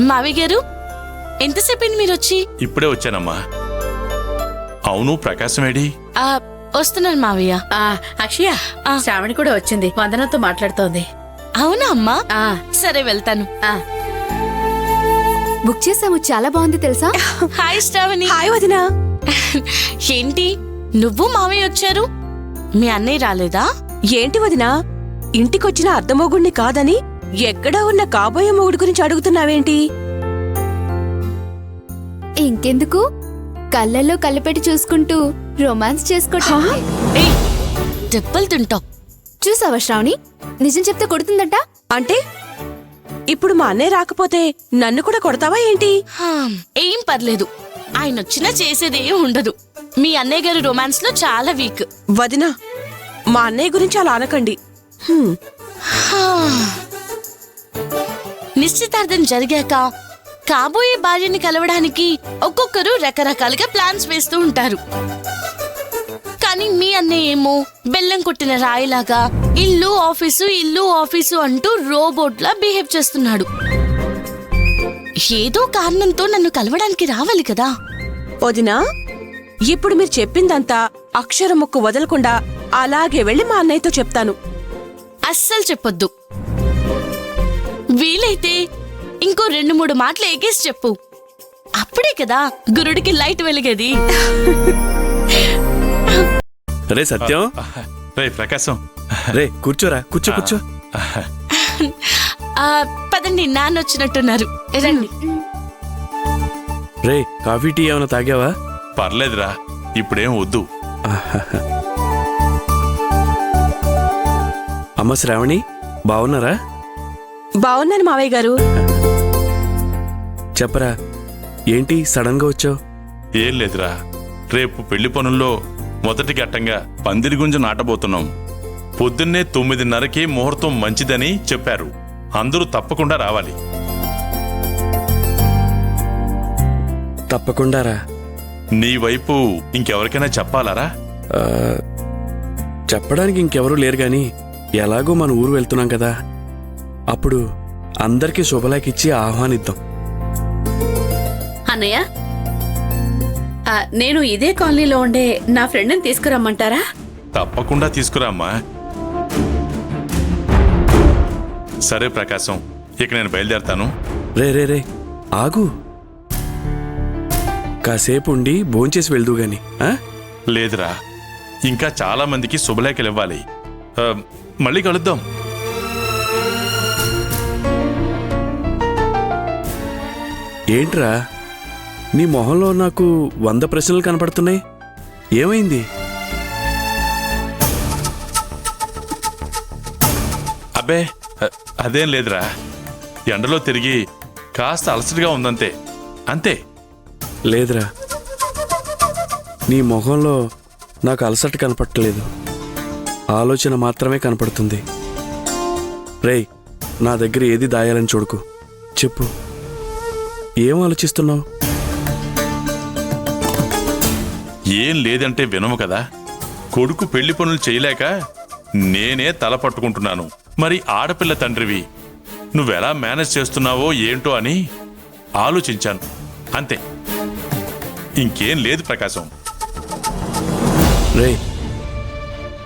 మావయ్య గారు, ఎంతసేపైంది మీరు వచ్చి? ఇప్పుడే వచ్చానమ్మా. అవును, ప్రకాశమేడి? వస్తున్నాను మావయ్య. అక్షయ, శ్రావణి కూడా వచ్చింది, వందనతో మాట్లాడుతోంది. అవునా అమ్మా? సరే వెళ్తాను. బుక్ చేసాము, చాలా బాగుంది తెలుసా. హాయ్ శ్రావణి. హాయ్ వదినా. ఏంటి నువ్వు మావయ్య వచ్చారు, మీ అన్నయ్య రాలేదా? ఏంటి వదినా, ఇంటికొచ్చిన అర్ధమోగుణ్ణి కాదని ఎక్కడా ఉన్న కాబోయే మొగుడు గురించి అడుగుతున్నావేంటి? ఇంకెందుకు, కళ్ళల్లో కళ్ళు పెట్టి చూసుకుంటూ రొమాన్స్ చేసుకోవటం. దెబ్బలు తింటావు. చూసావా శ్రావణి, నిజం చెప్తే కొడుతుందట. అంటే ఇప్పుడు మా అన్నయ్య రాకపోతే నన్ను కూడా కొడతావా ఏంటి? ఏం పర్లేదు, ఆయన వచ్చినా చేసేది ఏం ఉండదు. మీ అన్నయ్య గారు రొమాన్స్ లో చాలా వీక్. వదినా, మా అన్నయ్య గురించి అలా అనకండి. నిశ్చితార్థం జరిగాక కాబోయే భార్యని కలవడానికి ఒక్కొక్కరు రకరకాలుగా ప్లాన్స్ వేస్తూ ఉంటారు. కానీ మీ అన్నయ్య ఏమో బెల్లం కొట్టిన రాయిలాగా ఇల్లు ఆఫీసు ఇల్లు ఆఫీసు అంటూ రోబోట్లా బిహేవ్ చేస్తున్నాడు. ఏదో కారణంతో నన్ను కలవడానికి రావాలి కదా. వదినా, ఇప్పుడు మీరు చెప్పిందంతా అక్షరం ముక్కు వదలకుండా అలాగే వెళ్ళి మా అన్నయ్యతో చెప్తాను. అస్సలు చెప్పొద్దు. వీలైతే ఇంకో 2-3 మాటలు ఎగేసి చెప్పు. అప్పుడే కదా గురుడికి లైట్ వెలిగేది. రే సత్యం. రే ప్రకాశం. రే కూర్చోరా, కూర్చో కూర్చో. పదండి, నాన్న వచ్చినట్టున్నారు, రండి. రే కాఫీ టీ ఏమైనా తాగావా? పర్లేదురా, ఇప్పుడేం వద్దు. అమ్మ శ్రావణి, బావున్నారా? బావున్నాను మావయ్య గారు. చెప్పరా, ఏంటి సడన్ గా వచ్చావు? ఏం లేదురా, రేపు పెళ్లి పనుల్లో మొదటి ఘట్టంగా పందిరి గుంజ నాటబోతున్నాం. పొద్దున్నే 9:30కి ముహూర్తం మంచిదని చెప్పారు. అందరూ తప్పకుండా రావాలి. తప్పకుండారా. నీ వైపు ఇంకెవరికైనా చెప్పాలారా? చెప్పడానికి ఇంకెవరూ లేరు గాని, ఎలాగో మన ఊరు వెళ్తున్నాం కదా, అప్పుడు అందరికీ శుభలేఖిచ్చి ఆహ్వానిద్దాం. అన్నయ్య, నేను ఇదే కాలనీలో ఉండే నా ఫ్రెండ్ని తీసుకురమ్మంటారా? తప్పకుండా తీసుకురామ్మా. సరే ప్రకాశం, ఇక నేను బయలుదేరతాను. రే రే రే ఆగు, కాసేపు ఉండి భోంచేసి వెళ్దు గాని. లేదురా, ఇంకా చాలా మందికి శుభలేఖలు ఇవ్వాలి. మళ్ళీ కలుద్దాం. ఏంట్రా, నీ మొహంలో నాకు 100 ప్రశ్నలు కనపడుతున్నాయి, ఏమైంది? అబ్బే అదేం లేదురా, ఎండలో తిరిగి కాస్త అలసటగా ఉందంతే, అంతే. లేదురా, నీ మొహంలో నాకు అలసట కనపడలేదు, ఆలోచన మాత్రమే కనపడుతుంది. రేయ్, నా దగ్గర ఏది దాయాలని చూడకు, చెప్పు, ఏం ఆలోచిస్తున్నావు? ఏం లేదంటే వినము కదా. కొడుకు పెళ్లి పనులు చేయలేక నేనే తల పట్టుకుంటున్నాను. మరి ఆడపిల్ల తండ్రివి, నువ్వెలా మేనేజ్ చేస్తున్నావో ఏంటో అని ఆలోచించాను, అంతే. ఇంకేం లేదు ప్రకాశం. రేయ్,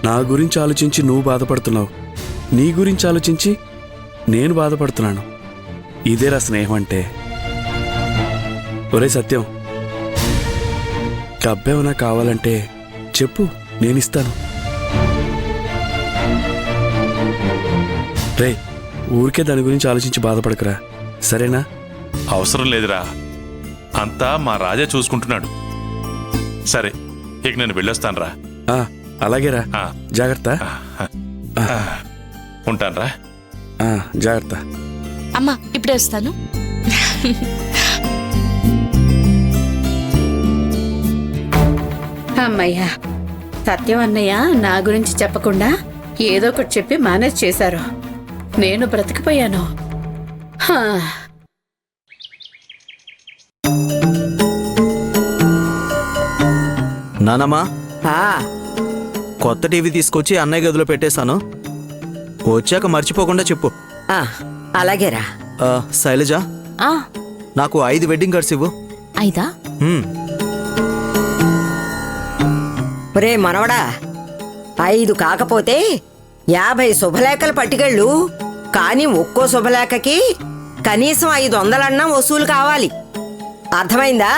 నా గురించి ఆలోచించి నువ్వు బాధపడుతున్నావు, నీ గురించి ఆలోచించి నేను బాధపడుతున్నాను. ఇదేరా స్నేహం అంటే. ఒరే సత్యం, కబ్బేమన్నా కావాలంటే చెప్పు, నేనిస్తాను. రే, ఊరికే దాని గురించి ఆలోచించి బాధపడకురా, సరేనా? అవసరం లేదురా, అంతా మా రాజా చూసుకుంటున్నాడు. సరే, ఇక నేను వెళ్ళొస్తానురా. అలాగేరా, జాగ్రత్త. ఉంటానురా. జాగ్రత్త. అమ్మా, ఇప్పుడే వస్తాను. అమ్మయ్యా, సత్యం అన్నయ్య నా గురించి చెప్పకుండా ఏదో ఒకటి చెప్పి మేనేజ్ చేశారు. నేను బ్రతికిపోయాను. నానమ్మా, కొత్త టీవీ తీసుకొచ్చి అన్నయ్య గదిలో పెట్టేశాను, వచ్చాక మర్చిపోకుండా చెప్పు. అలాగేరా. శైలజ, ఆ నాకు 5 వెడ్డింగ్ కార్డ్స్ ఇవ్వు. అయిదా? హ్మ్. రే మనవడా, 5 కాకపోతే 50 శుభలేఖలు పట్టుకెళ్ళు. కానీ ఒక్కో శుభలేఖకి కనీసం 500 వసూలు కావాలి. అర్థమైందా?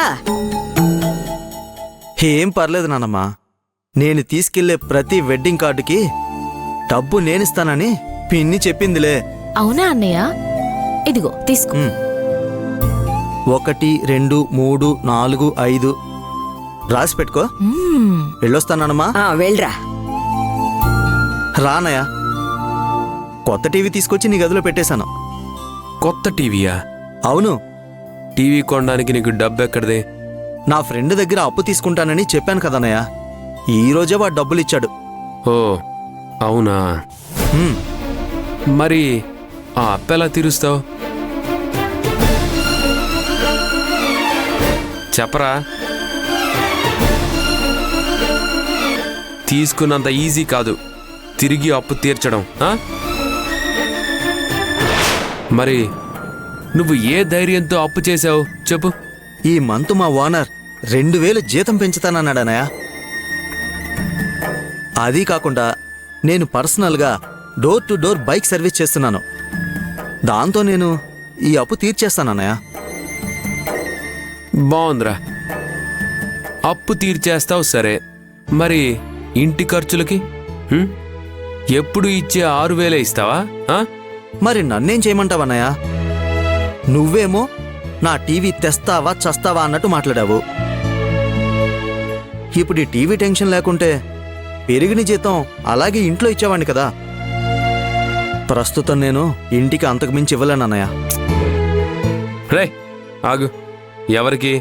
ఏం పర్లేదు నానమ్మా. నేను తీసుకెళ్లే ప్రతి వెడ్డింగ్ కార్డుకి డబ్బు నేనిస్తానని పిన్ని చెప్పిందిలే. అవునా అన్నయ్య? ఇదిగో తీసుకో. 1, 2, 3, 4, 5 రాసి పెట్టుకో. వెళ్ళొస్తానమ్మా. వెళ్ళరా. రానయ్య. కొత్త టీవీ తీసుకొచ్చి నీ గదిలో పెట్టేశాను. కొత్త టీవీయా? అవును. టీవీ కొనడానికి నీకు డబ్బు ఎక్కడిది? నా ఫ్రెండ్ దగ్గర అప్పు తీసుకుంటానని చెప్పాను కదన్నయ్య. ఈ రోజే వాడు డబ్బులు ఇచ్చాడు. ఓ అవునా? హ్మ్. మరి ఆ అప్పెలా తీరుస్తావు? చెప్పరా. తీసుకున్నంత ఈజీ కాదు తిరిగి అప్పు తీర్చడం. మరి నువ్వు ఏ ధైర్యంతో అప్పు చేసావు చెప్పు. ఈ మంత్ మా ఓనర్ 2000 జీతం పెంచుతానన్నాడనయ్య. అది కాకుండా నేను పర్సనల్గా door to door bike service చేస్తున్నాను. దాంతో నేను ఈ అప్పు తీర్చేస్తానన్నయ్య. బాగుందిరా. అప్పు తీర్చేస్తావు సరే, మరి ఇంటి ఖర్చులకి ఎప్పుడు ఇచ్చే 6000 ఇస్తావా? మరి నన్నేం చేయమంటావన్నయ్య? నువ్వేమో నా టీవీ తెస్తావా చస్తావా అన్నట్టు మాట్లాడావు. ఇప్పుడు ఈ టీవీ టెన్షన్ లేకుంటే పెరిగిన జీతం అలాగే ఇంట్లో ఇచ్చేవాడిని కదా. ప్రస్తుతం నేను ఇంటికి అంతకు మించి ఇవ్వలేనన్నయ్య. రే ఆగు. ఎవరికి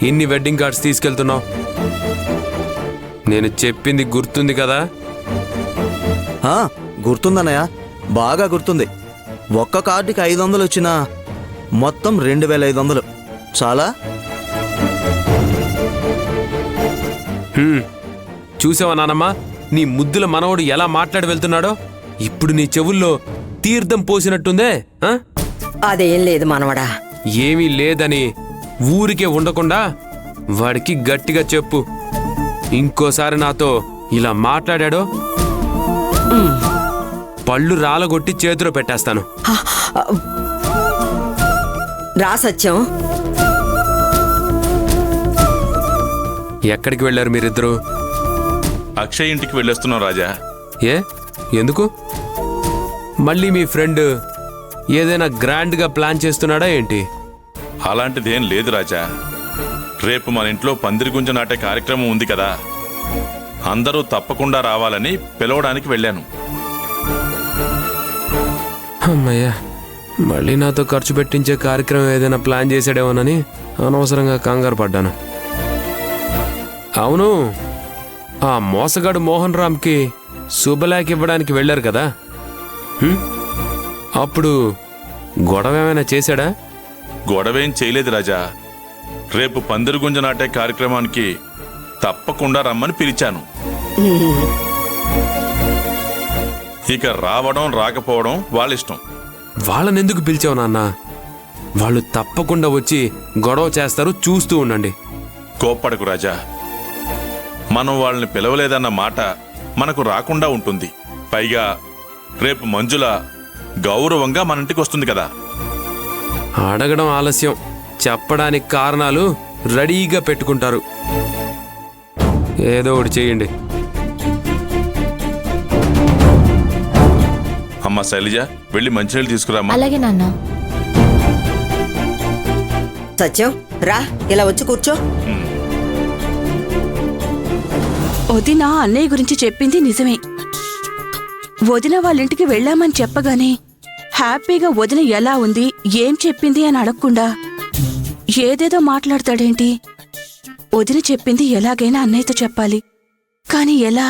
ఇన్ని వెడ్డింగ్ కార్డ్స్ తీసుకెళ్తున్నావు? నేను చెప్పింది గుర్తుంది కదా? గుర్తుందన్నయ్య, బాగా గుర్తుంది. ఒక్క కార్డుకి 500 వచ్చినా మొత్తం 2500. చాలా. చూసావా నానమ్మ, నీ ముద్దుల మనవడు ఎలా మాట్లాడి వెళ్తున్నాడో? ఇప్పుడు నీ చెవుల్లో తీర్థం పోసినట్టుందే. అదేం లేదు మనవడా. ఏమీ లేదని ఊరికే ఉండకుండా వాడికి గట్టిగా చెప్పు. ఇంకోసారి నాతో ఇలా మాట్లాడాడో పళ్ళు రాలగొట్టి చేతిలో పెట్టేస్తాను. రా సత్యం. ఎక్కడికి వెళ్ళారు మీరిద్దరు? అక్షయ్ ఇంటికి వెళ్ళేస్తున్నాం రాజా. ఏ ఎందుకు? మళ్ళీ మీ ఫ్రెండ్ ఏదైనా గ్రాండ్గా ప్లాన్ చేస్తున్నాడా ఏంటి? అలాంటిదేం లేదు రాజా. రేపు మన ఇంట్లో పందిరిగుంజ నాటే కార్యక్రమం ఉంది కదా, అందరూ తప్పకుండా రావాలని పిలవడానికి వెళ్ళాను. అమ్మయ్యా, మళ్ళీ నాతో ఖర్చు పెట్టించే కార్యక్రమం ఏదైనా ప్లాన్ చేసాడేమోనని అనవసరంగా కంగారు పడ్డాను. అవును, ఆ మోసగాడు మోహన్ రామ్కి శుభలేఖ ఇవ్వడానికి వెళ్ళారు కదా, అప్పుడు గొడవ ఏమైనా చేశాడా? గొడవేం చేయలేదు రాజా. రేపు పందిరిగుంజ నాటే కార్యక్రమానికి తప్పకుండా రమ్మని పిలిచాను. ఇక రావడం రాకపోవడం వాళ్ళిష్టం. వాళ్ళనెందుకు పిలిచావు నాన్న? వాళ్ళు తప్పకుండా వచ్చి గొడవ చేస్తారు, చూస్తూ ఉండండి. కోప్పడకు రాజా. మనం వాళ్ళని పిలవలేదన్న మాట మనకు రాకుండా ఉంటుంది. పైగా రేపు మంజుల గౌరవంగా మన ఇంటికి వస్తుంది కదా. అడగడం ఆలస్యం, చెప్పడానికి కారణాలు రెడీగా పెట్టుకుంటారు. ఏదో ఒకటి చేయండి. అమ్మా శైలజ, వెళ్ళి మంచినీళ్ళు తీసుకురామ్మా. అలాగే నాన్న. సత్యం రా, ఇలా వచ్చి కూర్చో. వదిన అన్నయ్య గురించి చెప్పింది నిజమే. వదిన వాళ్ళింటికి వెళ్ళామని చెప్పగానే హ్యాపీగా వదిన ఎలా ఉంది, ఏం చెప్పింది అని అడగకుండా ఏదేదో మాట్లాడతాడేంటి? వదిన చెప్పింది ఎలాగైనా అన్నయ్యతో చెప్పాలి. కానీ ఎలా?